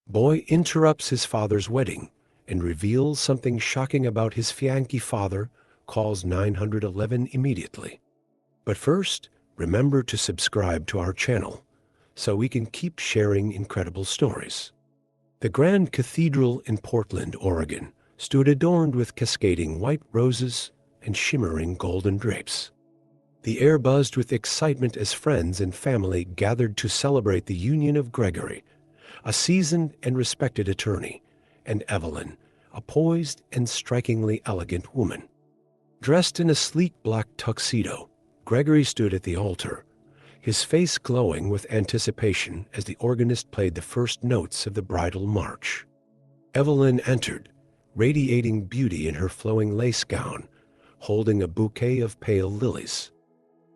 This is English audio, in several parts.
Boy interrupts his father's wedding and reveals something shocking about his fiancé. Father calls 911 immediately. But first, remember to subscribe to our channel so we can keep sharing incredible stories. The Grand Cathedral in Portland, Oregon, stood adorned with cascading white roses and shimmering golden drapes. The air buzzed with excitement as friends and family gathered to celebrate the union of Gregory, a seasoned and respected attorney, and Evelyn, a poised and strikingly elegant woman. Dressed in a sleek black tuxedo, Gregory stood at the altar, his face glowing with anticipation as the organist played the first notes of the bridal march. Evelyn entered, radiating beauty in her flowing lace gown, holding a bouquet of pale lilies.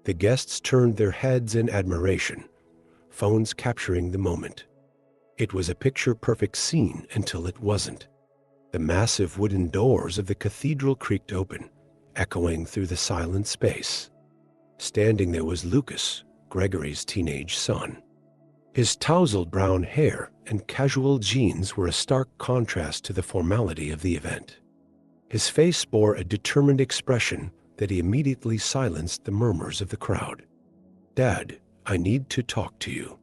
The guests turned their heads in admiration, phones capturing the moment. It was a picture-perfect scene until it wasn't. The massive wooden doors of the cathedral creaked open, echoing through the silent space. Standing there was Lucas, Gregory's teenage son. His tousled brown hair and casual jeans were a stark contrast to the formality of the event. His face bore a determined expression that he immediately silenced the murmurs of the crowd. "Dad, I need to talk to you."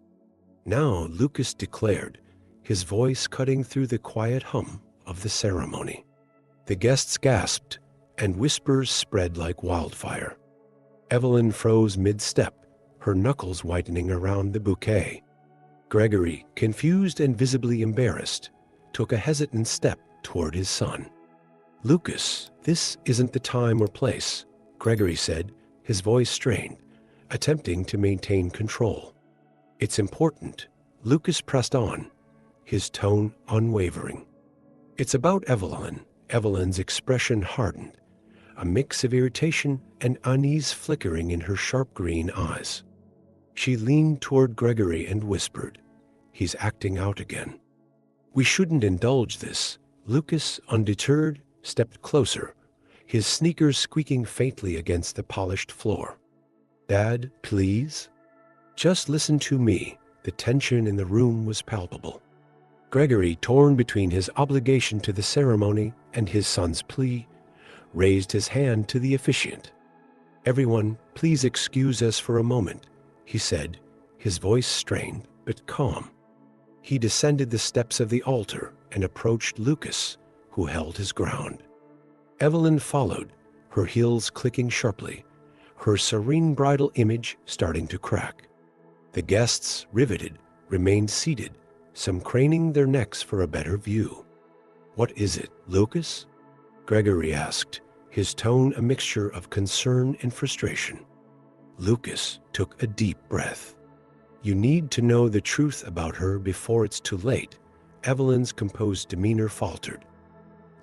Now, Lucas declared, his voice cutting through the quiet hum of the ceremony. The guests gasped, and whispers spread like wildfire. Evelyn froze mid-step, her knuckles whitening around the bouquet. Gregory, confused and visibly embarrassed, took a hesitant step toward his son. "Lucas, this isn't the time or place," Gregory said, his voice strained, attempting to maintain control. "It's important," Lucas pressed on, his tone unwavering. "It's about Evelyn." Evelyn's expression hardened, a mix of irritation and unease flickering in her sharp green eyes. She leaned toward Gregory and whispered, "He's acting out again." "We shouldn't indulge this." Lucas, undeterred, stepped closer, his sneakers squeaking faintly against the polished floor. "Dad, please." "Just listen to me." The tension in the room was palpable. Gregory, torn between his obligation to the ceremony and his son's plea, raised his hand to the officiant. "Everyone, please excuse us for a moment," he said, his voice strained but calm. He descended the steps of the altar and approached Lucas, who held his ground. Evelyn followed, her heels clicking sharply, her serene bridal image starting to crack. The guests, riveted, remained seated, some craning their necks for a better view. "What is it, Lucas?" Gregory asked, his tone a mixture of concern and frustration. Lucas took a deep breath. "You need to know the truth about her before it's too late," Evelyn's composed demeanor faltered.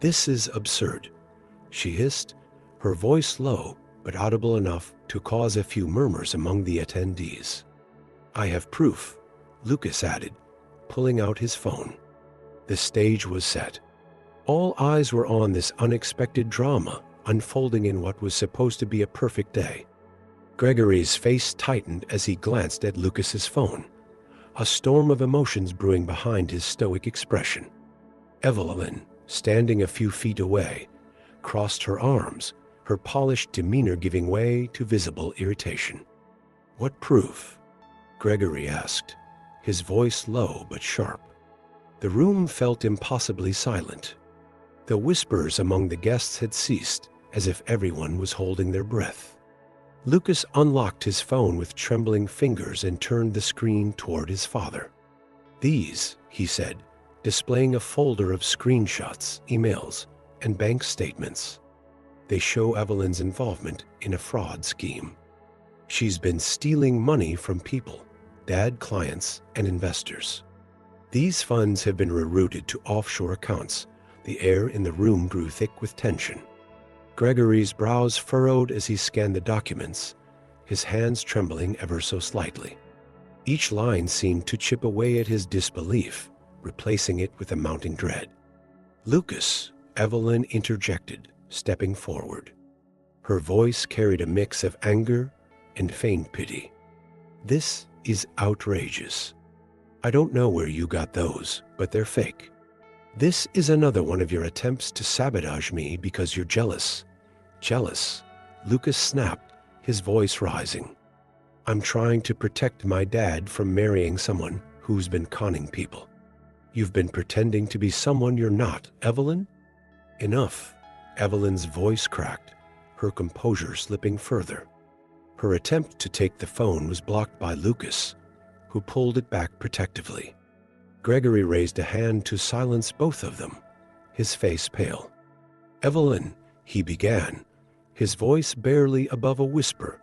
"This is absurd," she hissed, her voice low but audible enough to cause a few murmurs among the attendees. "I have proof," Lucas added, pulling out his phone. The stage was set. All eyes were on this unexpected drama unfolding in what was supposed to be a perfect day. Gregory's face tightened as he glanced at Lucas's phone, a storm of emotions brewing behind his stoic expression. Evelyn, standing a few feet away, crossed her arms, her polished demeanor giving way to visible irritation. "What proof?" Gregory asked, his voice low but sharp. The room felt impossibly silent. The whispers among the guests had ceased, as if everyone was holding their breath. Lucas unlocked his phone with trembling fingers and turned the screen toward his father. "These," he said, displaying a folder of screenshots, emails, and bank statements. "They show Evelyn's involvement in a fraud scheme. She's been stealing money from people, Dad, clients, and investors. These funds have been rerouted to offshore accounts." The air in the room grew thick with tension. Gregory's brows furrowed as he scanned the documents, his hands trembling ever so slightly. Each line seemed to chip away at his disbelief, replacing it with a mounting dread. "Lucas," Evelyn interjected, stepping forward. Her voice carried a mix of anger and feigned pity. "This is outrageous. I don't know where you got those, but they're fake. This is another one of your attempts to sabotage me because you're jealous. Jealous? Lucas snapped, his voice rising. I'm trying to protect my dad from marrying someone who's been conning people. You've been pretending to be someone you're not, Evelyn? Enough. Evelyn's voice cracked, her composure slipping further. Her attempt to take the phone was blocked by Lucas, who pulled it back protectively. Gregory raised a hand to silence both of them, his face pale. Evelyn, he began, his voice barely above a whisper.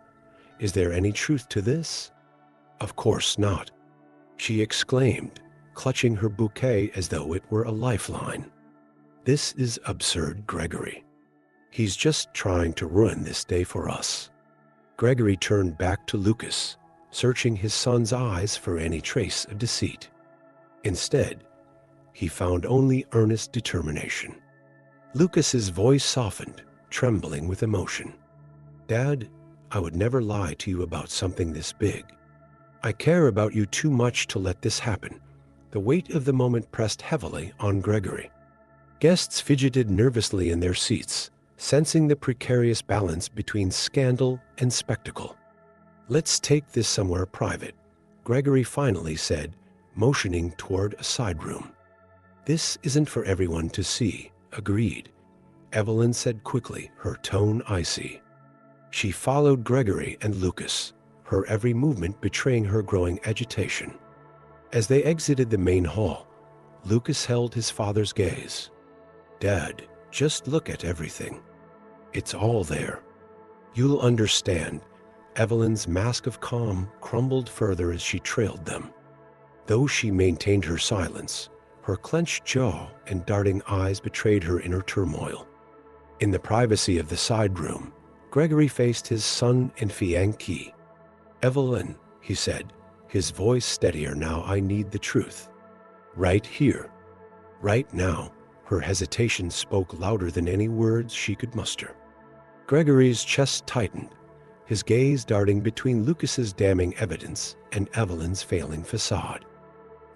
Is there any truth to this? Of course not, she exclaimed, clutching her bouquet as though it were a lifeline. This is absurd, Gregory. He's just trying to ruin this day for us. Gregory turned back to Lucas, searching his son's eyes for any trace of deceit. Instead, he found only earnest determination. Lucas's voice softened, trembling with emotion. Dad, I would never lie to you about something this big. I care about you too much to let this happen. The weight of the moment pressed heavily on Gregory. Guests fidgeted nervously in their seats, sensing the precarious balance between scandal and spectacle. Let's take this somewhere private, Gregory finally said, motioning toward a side room. This isn't for everyone to see, agreed, Evelyn said quickly, her tone icy. She followed Gregory and Lucas, her every movement betraying her growing agitation. As they exited the main hall, Lucas held his father's gaze. Dad, just look at everything. It's all there. You'll understand. Evelyn's mask of calm crumbled further as she trailed them. Though she maintained her silence, her clenched jaw and darting eyes betrayed her inner turmoil. In the privacy of the side room, Gregory faced his son and fiancée. Evelyn, he said, his voice steadier now, I need the truth. Right here. Right now. Her hesitation spoke louder than any words she could muster. Gregory's chest tightened, his gaze darting between Lucas's damning evidence and Evelyn's failing facade.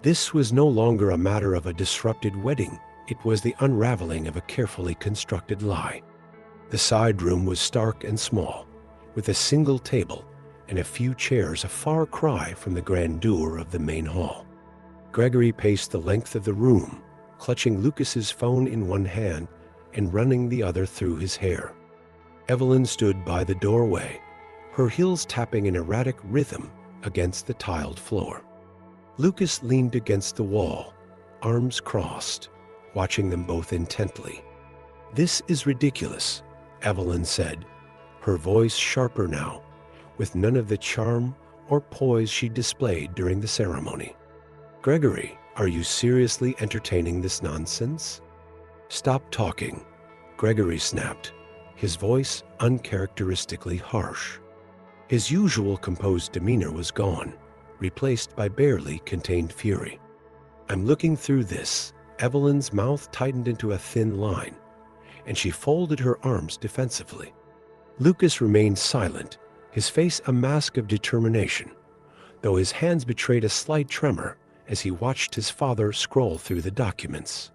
This was no longer a matter of a disrupted wedding. It was the unraveling of a carefully constructed lie. The side room was stark and small, with a single table and a few chairs, a far cry from the grandeur of the main hall. Gregory paced the length of the room, clutching Lucas's phone in one hand and running the other through his hair. Evelyn stood by the doorway, her heels tapping an erratic rhythm against the tiled floor. Lucas leaned against the wall, arms crossed, watching them both intently. This is ridiculous, Evelyn said, her voice sharper now, with none of the charm or poise she displayed during the ceremony. Gregory, are you seriously entertaining this nonsense? Stop talking, Gregory snapped, his voice uncharacteristically harsh. His usual composed demeanor was gone, replaced by barely contained fury. I'm looking through this. Evelyn's mouth tightened into a thin line, and she folded her arms defensively. Lucas remained silent, his face a mask of determination, though his hands betrayed a slight tremor as he watched his father scroll through the documents.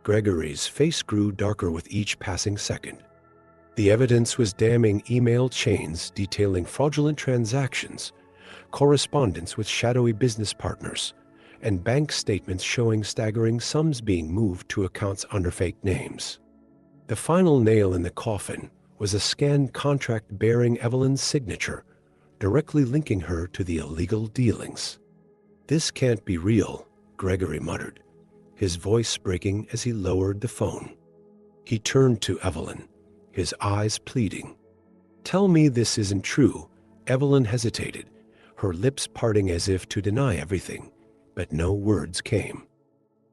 Gregory's face grew darker with each passing second. The evidence was damning: email chains detailing fraudulent transactions, correspondence with shadowy business partners, and bank statements showing staggering sums being moved to accounts under fake names. The final nail in the coffin was a scanned contract bearing Evelyn's signature, directly linking her to the illegal dealings. This can't be real, Gregory muttered, his voice breaking as he lowered the phone. He turned to Evelyn, his eyes pleading. Tell me this isn't true. Evelyn hesitated, her lips parting as if to deny everything, but no words came.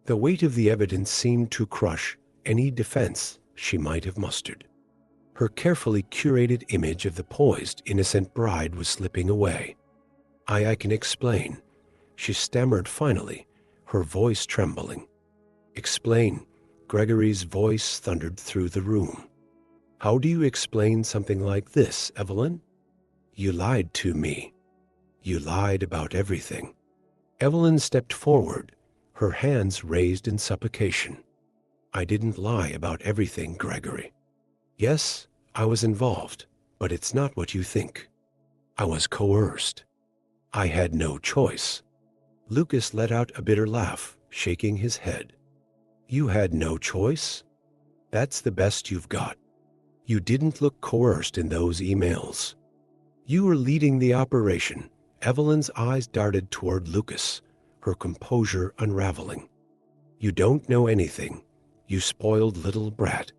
The weight of the evidence seemed to crush any defense she might have mustered. Her carefully curated image of the poised, innocent bride was slipping away. I can explain, she stammered finally, her voice trembling. Explain, Gregory's voice thundered through the room. How do you explain something like this, Evelyn? You lied to me. You lied about everything. Evelyn stepped forward, her hands raised in supplication. I didn't lie about everything, Gregory. Yes, I was involved, but it's not what you think. I was coerced. I had no choice. Lucas let out a bitter laugh, shaking his head. You had no choice? That's the best you've got. You didn't look coerced in those emails. You were leading the operation. Evelyn's eyes darted toward Lucas, her composure unraveling. You don't know anything, you spoiled little brat.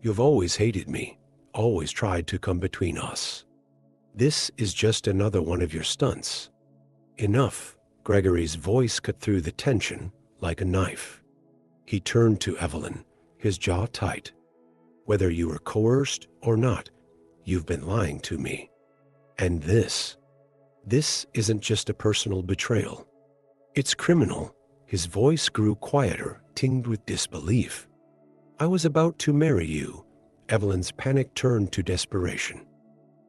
You've always hated me, always tried to come between us. This is just another one of your stunts. Enough. Gregory's voice cut through the tension like a knife. He turned to Evelyn, his jaw tight. Whether you were coerced or not, you've been lying to me. And this isn't just a personal betrayal. It's criminal. His voice grew quieter, tinged with disbelief. I was about to marry you. Evelyn's panic turned to desperation.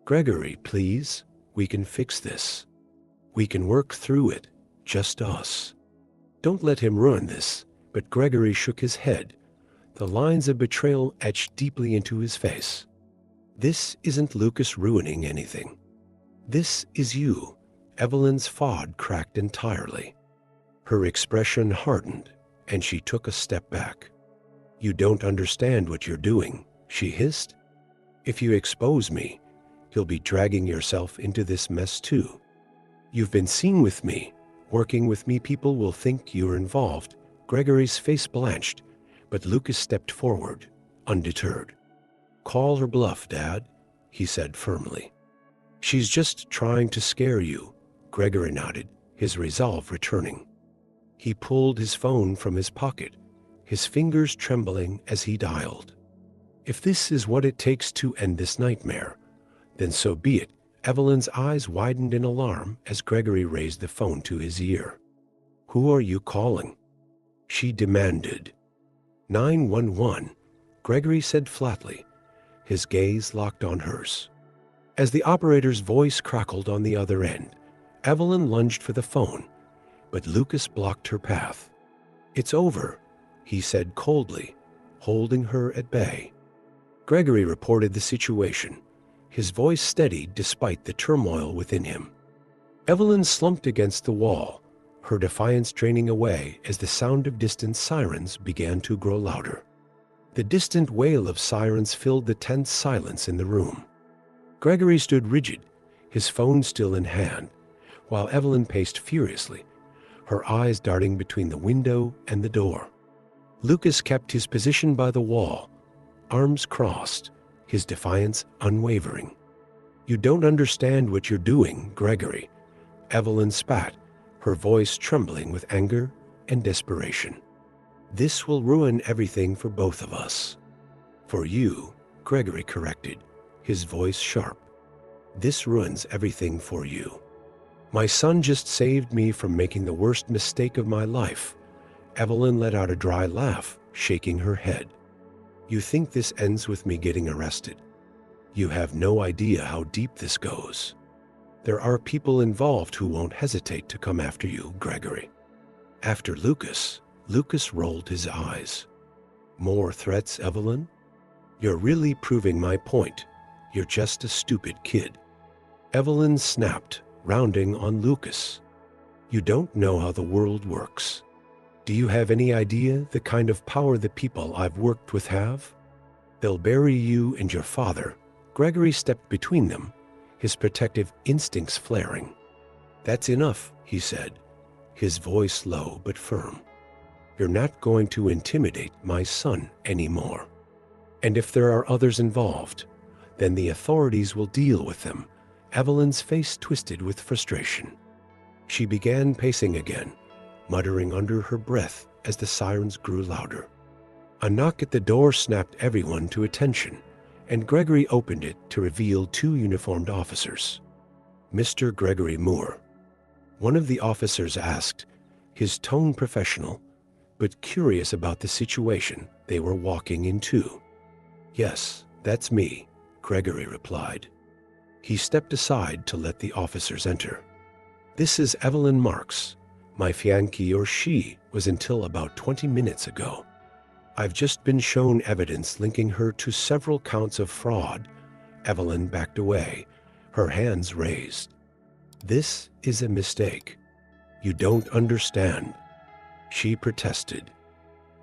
Gregory, please, we can fix this. We can work through it, just us. Don't let him ruin this. But Gregory shook his head, the lines of betrayal etched deeply into his face. This isn't Lucas ruining anything. This is you. Evelyn's fod cracked entirely. Her expression hardened, and she took a step back. You don't understand what you're doing, she hissed. If you expose me, you'll be dragging yourself into this mess too. You've been seen with me. Working with me, people will think you're involved. Gregory's face blanched, but Lucas stepped forward, undeterred. Call her bluff, Dad, he said firmly. She's just trying to scare you. Gregory nodded, his resolve returning. He pulled his phone from his pocket, his fingers trembling as he dialed. If this is what it takes to end this nightmare, then so be it. Evelyn's eyes widened in alarm as Gregory raised the phone to his ear. Who are you calling? She demanded. 911, Gregory said flatly, his gaze locked on hers. As the operator's voice crackled on the other end, Evelyn lunged for the phone, but Lucas blocked her path. It's over, he said coldly, holding her at bay. Gregory reported the situation, his voice steady despite the turmoil within him. Evelyn slumped against the wall, her defiance draining away as the sound of distant sirens began to grow louder. The distant wail of sirens filled the tense silence in the room. Gregory stood rigid, his phone still in hand, while Evelyn paced furiously, her eyes darting between the window and the door. Lucas kept his position by the wall, arms crossed, his defiance unwavering. You don't understand what you're doing, Gregory. Evelyn spat, her voice trembling with anger and desperation. This will ruin everything for both of us. For you, Gregory corrected, his voice sharp. This ruins everything for you. My son just saved me from making the worst mistake of my life. Evelyn let out a dry laugh, shaking her head. You think this ends with me getting arrested? You have no idea how deep this goes. There are people involved who won't hesitate to come after you, Gregory. After Lucas rolled his eyes. More threats, Evelyn? You're really proving my point. You're just a stupid kid. Evelyn snapped, rounding on Lucas. You don't know how the world works. Do you have any idea the kind of power the people I've worked with have? They'll bury you and your father. Gregory stepped between them, his protective instincts flaring. That's enough, he said, his voice low but firm. You're not going to intimidate my son anymore. And if there are others involved, then the authorities will deal with them. Evelyn's face twisted with frustration. She began pacing again, muttering under her breath as the sirens grew louder. A knock at the door snapped everyone to attention, and Gregory opened it to reveal two uniformed officers. Mr. Gregory Moore. One of the officers asked, his tone professional, but curious about the situation they were walking into. Yes, that's me, Gregory replied. He stepped aside to let the officers enter. This is Evelyn Marks, My fiancée, or she, was until about 20 minutes ago. I've just been shown evidence linking her to several counts of fraud. Evelyn backed away, her hands raised. This is a mistake. You don't understand. She protested.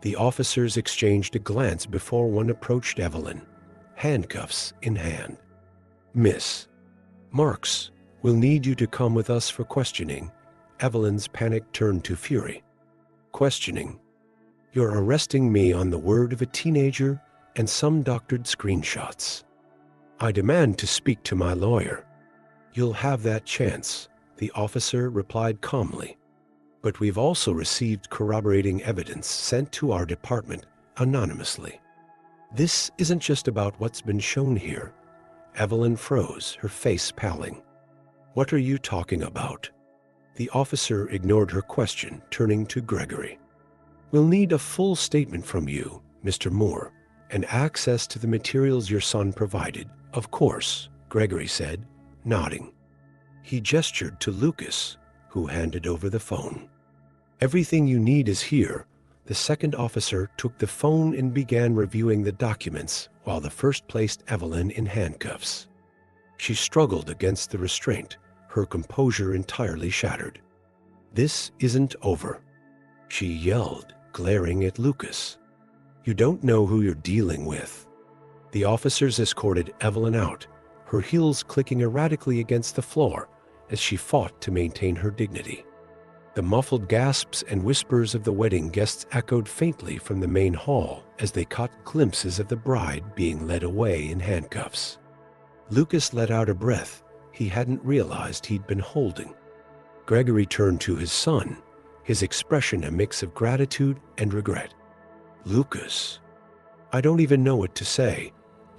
The officers exchanged a glance before one approached Evelyn, handcuffs in hand. Miss Marks, we'll need you to come with us for questioning. Evelyn's panic turned to fury. Questioning? You're arresting me on the word of a teenager and some doctored screenshots. I demand to speak to my lawyer. You'll have that chance, the officer replied calmly. But we've also received corroborating evidence sent to our department anonymously. This isn't just about what's been shown here. Evelyn froze, her face paling. What are you talking about? The officer ignored her question, turning to Gregory. We'll need a full statement from you, Mr. Moore, and access to the materials your son provided. Of course, Gregory said, nodding. He gestured to Lucas, who handed over the phone. Everything you need is here. The second officer took the phone and began reviewing the documents while the first placed Evelyn in handcuffs. She struggled against the restraint, her composure entirely shattered. This isn't over, she yelled, glaring at Lucas. You don't know who you're dealing with. The officers escorted Evelyn out, her heels clicking erratically against the floor as she fought to maintain her dignity. The muffled gasps and whispers of the wedding guests echoed faintly from the main hall as they caught glimpses of the bride being led away in handcuffs. Lucas let out a breath he hadn't realized he'd been holding. Gregory turned to his son, his expression a mix of gratitude and regret. Lucas, I don't even know what to say.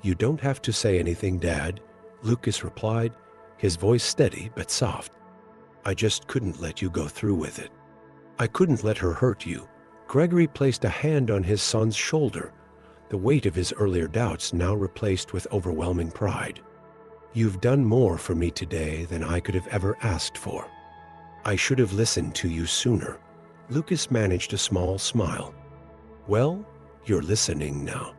You don't have to say anything, Dad, Lucas replied, his voice steady but soft. I just couldn't let you go through with it. I couldn't let her hurt you. Gregory placed a hand on his son's shoulder, the weight of his earlier doubts now replaced with overwhelming pride. You've done more for me today than I could have ever asked for. I should have listened to you sooner. Lucas managed a small smile. Well, you're listening now.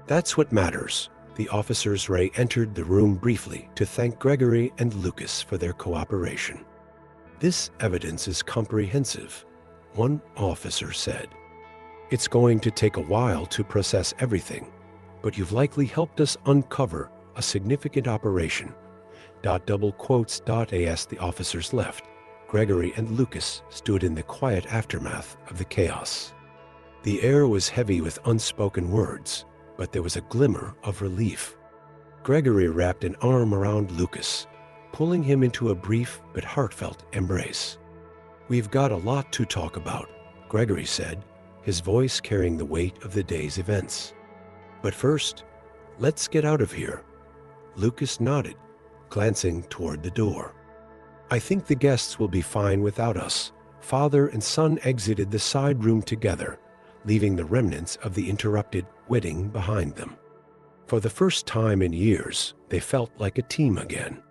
That's what matters. The officers re-entered the room briefly to thank Gregory and Lucas for their cooperation. This evidence is comprehensive, one officer said. It's going to take a while to process everything, but you've likely helped us uncover a significant operation. As the officers left, Gregory and Lucas stood in the quiet aftermath of the chaos. The air was heavy with unspoken words, but there was a glimmer of relief. Gregory wrapped an arm around Lucas, pulling him into a brief but heartfelt embrace. We've got a lot to talk about, Gregory said, his voice carrying the weight of the day's events. But first, let's get out of here. Lucas nodded, glancing toward the door. I think the guests will be fine without us. Father and son exited the side room together, leaving the remnants of the interrupted wedding behind them. For the first time in years, they felt like a team again.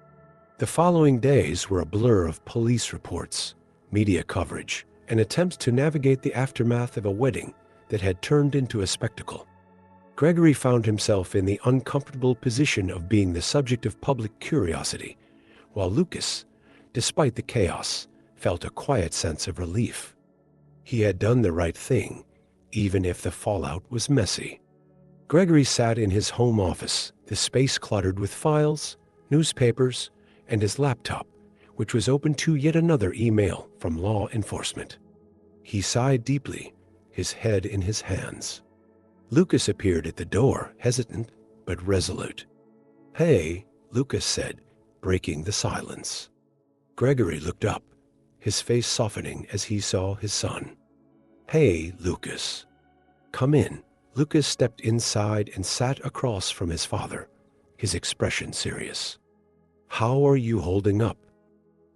The following days were a blur of police reports, media coverage, and attempts to navigate the aftermath of a wedding that had turned into a spectacle. Gregory found himself in the uncomfortable position of being the subject of public curiosity, while Lucas, despite the chaos, felt a quiet sense of relief. He had done the right thing, even if the fallout was messy. Gregory sat in his home office, the space cluttered with files, newspapers, and his laptop, which was open to yet another email from law enforcement. He sighed deeply, his head in his hands. Lucas appeared at the door, hesitant but resolute. Hey, Lucas said, breaking the silence. Gregory looked up, his face softening as he saw his son. Hey, Lucas. Come in. Lucas stepped inside and sat across from his father, his expression serious. How are you holding up?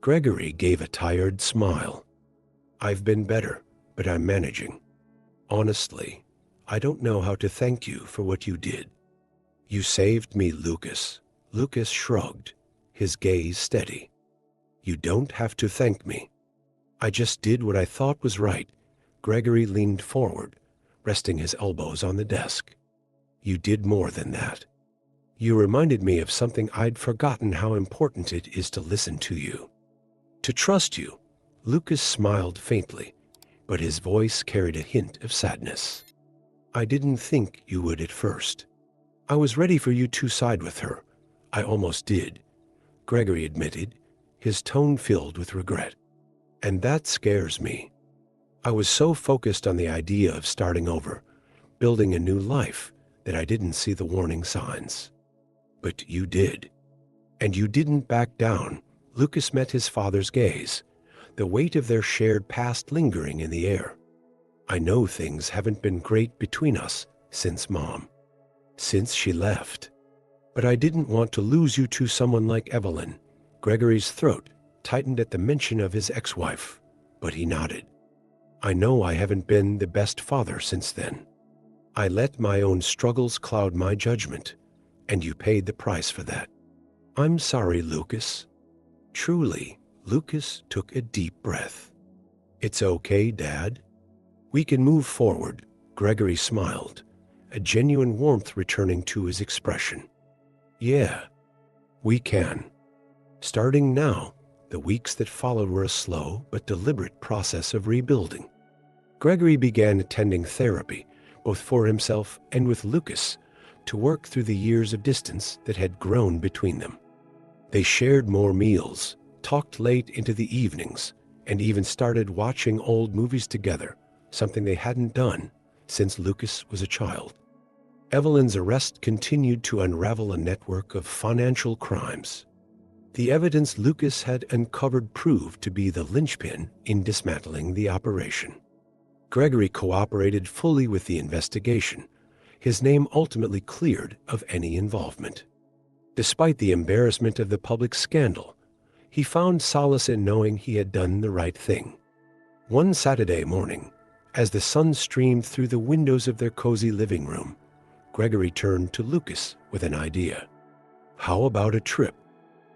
Gregory gave a tired smile. I've been better, but I'm managing. Honestly, I don't know how to thank you for what you did. You saved me, Lucas. Lucas shrugged, his gaze steady. You don't have to thank me. I just did what I thought was right. Gregory leaned forward, resting his elbows on the desk. You did more than that. You reminded me of something I'd forgotten: how important it is to listen to you. To trust you. Lucas smiled faintly, but his voice carried a hint of sadness. I didn't think you would at first. I was ready for you to side with her. I almost did, Gregory admitted, his tone filled with regret. And that scares me. I was so focused on the idea of starting over, building a new life, that I didn't see the warning signs. But you did. And you didn't back down. Lucas met his father's gaze, the weight of their shared past lingering in the air. I know things haven't been great between us since Mom. Since she left. But I didn't want to lose you to someone like Evelyn. Gregory's throat tightened at the mention of his ex-wife, but he nodded. I know I haven't been the best father since then. I let my own struggles cloud my judgment, and you paid the price for that. I'm sorry, Lucas. Truly. Lucas took a deep breath. It's okay, Dad. We can move forward. Gregory smiled, a genuine warmth returning to his expression. Yeah, we can. Starting now, the weeks that followed were a slow but deliberate process of rebuilding. Gregory began attending therapy, both for himself and with Lucas, to work through the years of distance that had grown between them. They shared more meals, talked late into the evenings, and even started watching old movies together, something they hadn't done since Lucas was a child. Evelyn's arrest continued to unravel a network of financial crimes. The evidence Lucas had uncovered proved to be the linchpin in dismantling the operation. Gregory cooperated fully with the investigation, his name ultimately cleared of any involvement. Despite the embarrassment of the public scandal, he found solace in knowing he had done the right thing. One Saturday morning, as the sun streamed through the windows of their cozy living room, Gregory turned to Lucas with an idea. How about a trip?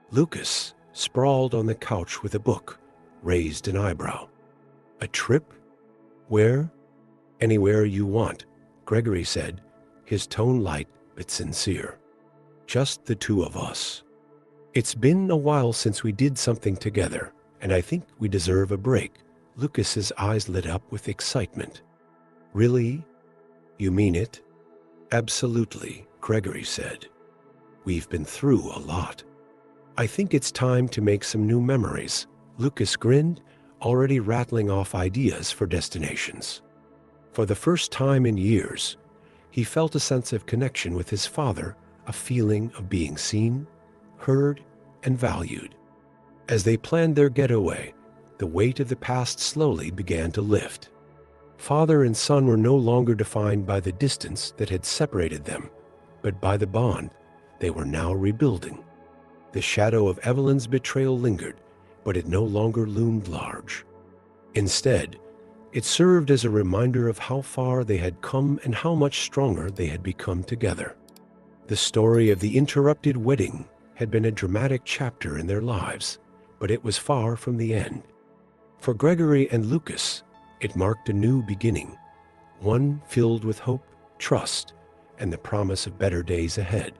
Lucas, sprawled on the couch with a book, raised an eyebrow. A trip? Where? Anywhere you want, Gregory said, his tone light but sincere. Just the two of us. It's been a while since we did something together, and I think we deserve a break. Lucas's eyes lit up with excitement. Really? You mean it? Absolutely, Gregory said. We've been through a lot. I think it's time to make some new memories. Lucas grinned, already rattling off ideas for destinations. For the first time in years, he felt a sense of connection with his father, a feeling of being seen, heard, and valued. As they planned their getaway, the weight of the past slowly began to lift. Father and son were no longer defined by the distance that had separated them, but by the bond they were now rebuilding. The shadow of Evelyn's betrayal lingered, but it no longer loomed large. Instead, it served as a reminder of how far they had come and how much stronger they had become together. The story of the interrupted wedding had been a dramatic chapter in their lives, but it was far from the end. For Gregory and Lucas, it marked a new beginning, one filled with hope, trust, and the promise of better days ahead.